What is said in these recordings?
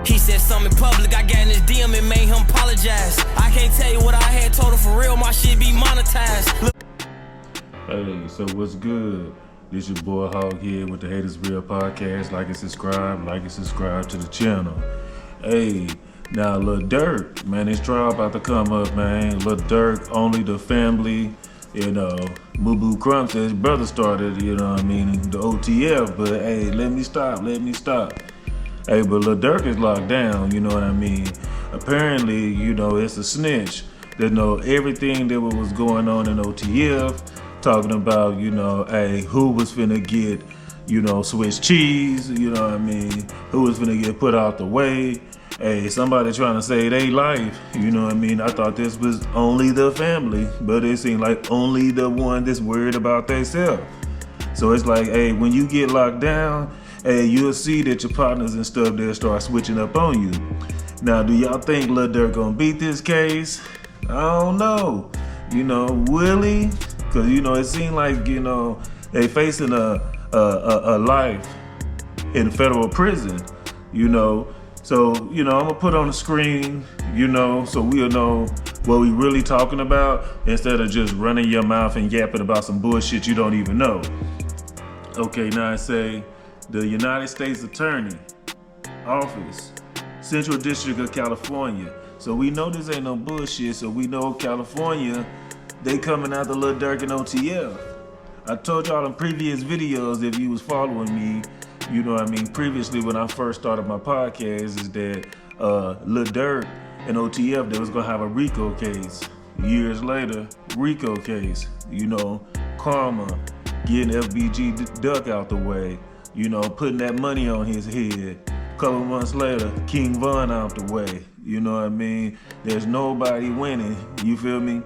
He said something in public, I got in his DM and made him apologize. I can't tell you what I had told him for real, my shit be monetized. Hey, so what's good? This your boy Hog here with the Haters Real Podcast. Like and subscribe to the channel. Hey, now Lil Durk, man, his trial about to come up, man. Lil Durk, only the family, you know. Boo Boo Crump said his brother started, you know what I mean, the OTF, but hey, let me stop. Hey, but Lil Durk is locked down, you know what I mean? Apparently, you know, it's a snitch that know everything that was going on in OTF, talking about, you know, hey, who was finna get, you know, Swiss cheese, you know what I mean? Who was finna get put out the way? Hey, somebody trying to save their life, you know what I mean? I thought this was only the family, but it seemed like only the one that's worried about themselves. So it's like, hey, when you get locked down, hey, you'll see that your partners and stuff there start switching up on you. Now, do y'all think Lil Durk gonna beat this case? I don't know. You know, will he? Cause you know, it seemed like, you know, they facing a life in federal prison, you know. So, you know, I'm gonna put on the screen, you know, so we'll know what we really talking about instead of just running your mouth and yapping about some bullshit you don't even know. Okay, now I say the United States Attorney Office, Central District of California. So we know this ain't no bullshit, so we know California, they coming after Lil Durk and OTF. I told y'all in previous videos, if you was following me, you know what I mean, previously when I first started my podcast, is that Lil Durk and OTF, they was gonna have a RICO case. Years later, RICO case, you know, karma, getting FBG Duck out the way, you know, putting that money on his head. Couple months later, King Von out the way, you know what I mean? There's nobody winning, you feel me?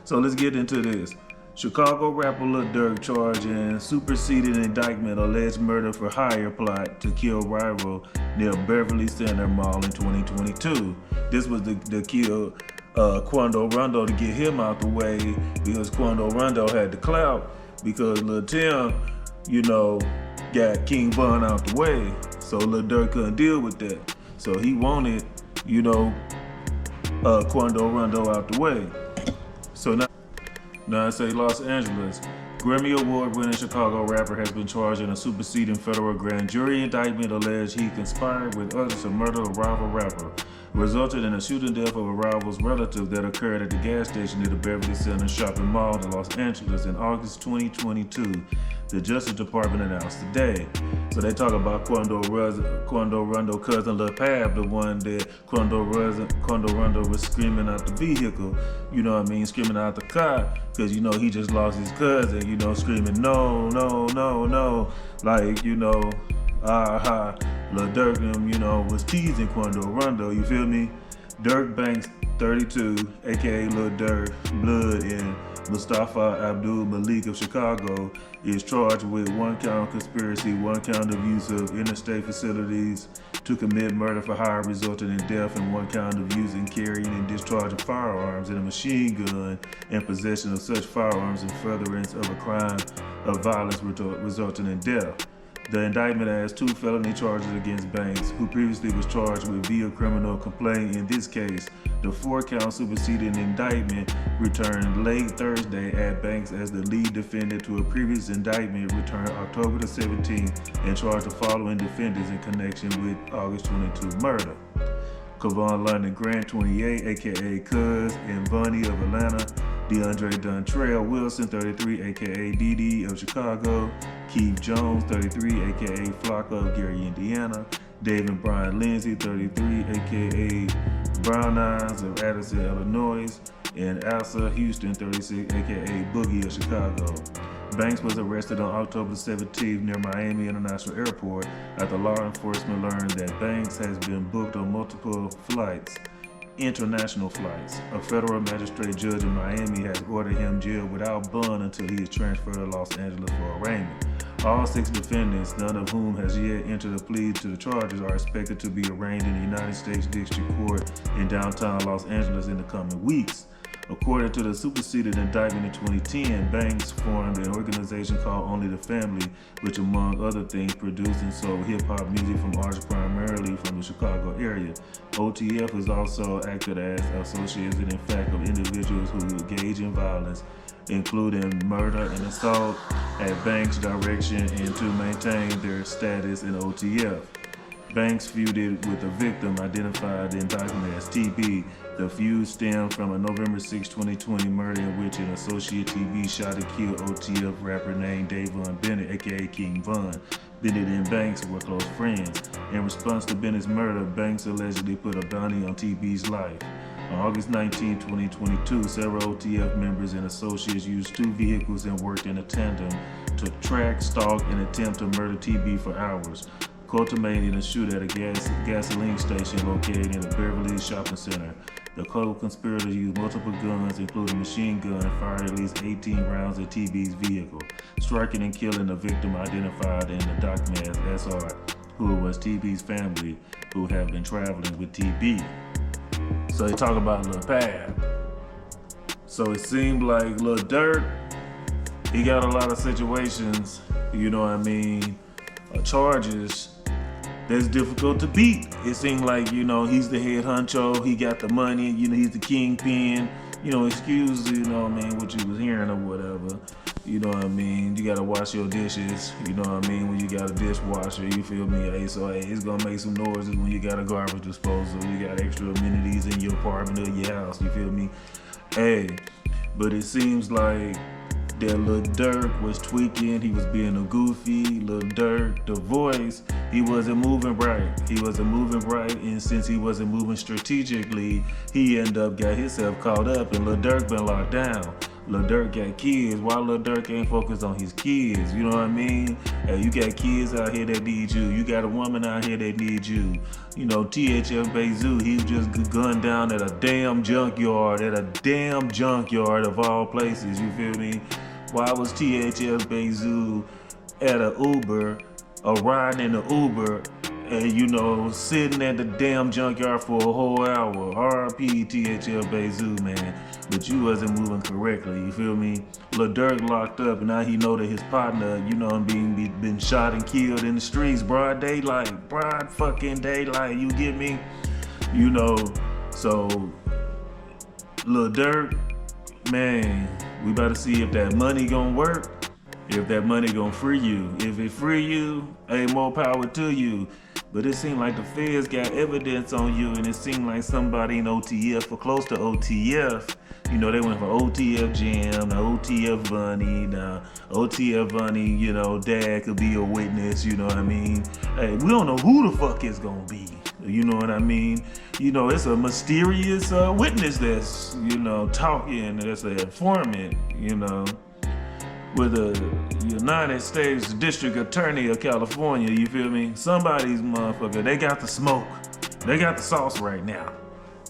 So let's get into this. Chicago rapper Lil Durk charged in superseded indictment alleged murder for hire plot to kill rival near Beverly Center Mall in 2022. This was the kill Quando Rondo to get him out the way because Quando Rondo had the clout because Lil Tim, you know, got King Von out the way. So Lil Durk couldn't deal with that. So he wanted, you know, Quando Rondo out the way. So now I say Los Angeles. Grammy Award-winning Chicago rapper has been charged in a superseding federal grand jury indictment alleged he conspired with others to murder a rival rapper, resulted in a shooting death of a rival's relative that occurred at the gas station near the Beverly Center shopping mall in Los Angeles in August 2022, the Justice Department announced today. So they talk about Quando Rondo cousin Lil Pab, the one that Quando Rondo was screaming out the vehicle, you know what I mean, screaming out the car, because you know he just lost his cousin, you know, screaming no, like, you know, Lil Durk, you know, was teasing Quando Rondo, you feel me? Durk Banks, 32, aka Lil Durk, Blood, and Mustafa Abdul Malik of Chicago is charged with 1 count of conspiracy, 1 count of use of interstate facilities to commit murder for hire resulting in death, and 1 count of using, carrying, and discharging firearms and a machine gun and possession of such firearms in furtherance of a crime of violence resulting in death. The indictment has 2 felony charges against Banks, who previously was charged with via criminal complaint. In this case, the 4-count superseding indictment returned late Thursday at Banks as the lead defendant to a previous indictment returned October the 17th and charged the following defendants in connection with August 22 murder. Kevon London Grant, 28, aka Cuz, and Bunny of Atlanta. DeAndre Dontrell Wilson, 33, aka DD of Chicago. Keith Jones, 33, aka Flocka of Gary, Indiana. David Brian Lindsay, 33, aka Brown Eyes of Addison, Illinois. And Asa Houston, 36, aka Boogie of Chicago. Banks was arrested on October 17th near Miami International Airport after law enforcement learned that Banks has been booked on multiple flights, international flights. A federal magistrate judge in Miami has ordered him jailed without bond until he is transferred to Los Angeles for arraignment. All 6 defendants, none of whom has yet entered a plea to the charges, are expected to be arraigned in the United States District Court in downtown Los Angeles in the coming weeks. According to the superseded indictment in 2010, Banks formed an organization called Only the Family, which among other things produced and sold hip-hop music from artists primarily from the Chicago area. OTF is also acted as associated in fact of individuals who engage in violence, including murder and assault, at Banks' direction and to maintain their status in OTF. Banks feuded with a victim identified in document as TB. The feud stemmed from a November 6, 2020 murder in which an associate TB shot and killed OTF rapper named Davon Bennett, aka King Von. Bennett and Banks were close friends. In response to Bennett's murder, Banks allegedly put a bounty on TB's life. On August 19, 2022, several OTF members and associates used 2 vehicles and worked in a tandem to track, stalk, and attempt to murder TB for hours, culminating a shoot at a gasoline station located in the Beverly Hills Shopping Center. The co-conspirators used multiple guns, including machine gun, and fired at least 18 rounds at TB's vehicle, striking and killing the victim identified in the document as SR, who was TB's family, who have been traveling with TB. So they talk about Lil Pab. So it seemed like Lil Durk, he got a lot of situations, you know what I mean, charges that's difficult to beat. It seemed like, you know, he's the head honcho, he got the money, you know, he's the kingpin, you know, excuse, you know what I mean, what you was hearing or whatever. You know what I mean? You gotta wash your dishes, you know what I mean? When you got a dishwasher, you feel me? Hey, so hey, it's gonna make some noises when you got a garbage disposal, you got extra amenities in your apartment or your house, you feel me? Hey, but it seems like that Lil Durk was tweaking, he was being a goofy. Lil Durk, the voice, he wasn't moving right. He wasn't moving right, and since he wasn't moving strategically, he ended up got himself caught up, and Lil Durk been locked down. Lil Durk got kids. Why Lil Durk ain't focused on his kids? You know what I mean? Hey, you got kids out here that need you. You got a woman out here that needs you. You know, THF Bezu, he was just gunned down at a damn junkyard, of all places, you feel me? Why was THF Bezu at a Uber, riding in the Uber, and you know, sitting at the damn junkyard for a whole hour? RIP THF Bezu, man. But you wasn't moving correctly, you feel me? Lil Durk locked up, and now he know that his partner, you know, been shot and killed in the streets, broad fucking daylight, you get me? You know, so Lil Durk, man, we about to see if that money gonna work, if that money gonna free you. If it free you, hey, more power to you. But it seemed like the feds got evidence on you, and it seemed like somebody in OTF or close to OTF, you know, they went for OTF Jam, OTF Bunny. Now, OTF Bunny, you know, dad could be a witness, you know what I mean? Hey, we don't know who the fuck it's gonna be, you know what I mean? You know, it's a mysterious witness that's, you know, talking, that's an informant, you know, with the United States District Attorney of California, you feel me? Somebody's motherfucker, they got the smoke. They got the sauce right now.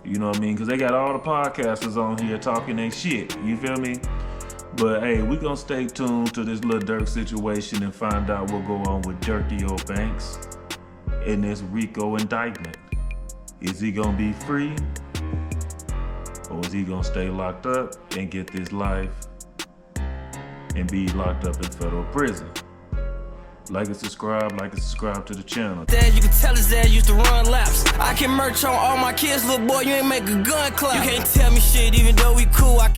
You know what I mean? Because they got all the podcasters on here talking their shit. You feel me? But hey, we gonna stay tuned to this Lil Durk situation and find out what go on with Durky old Banks in this RICO indictment. Is he gonna be free? Or is he gonna stay locked up and get this life and be locked up in federal prison? Like and subscribe to the channel. Dad, you can tell his dad used to run laps. I can merch on all my kids, little boy, you ain't make a gun clap. You can't tell me shit even though we cool.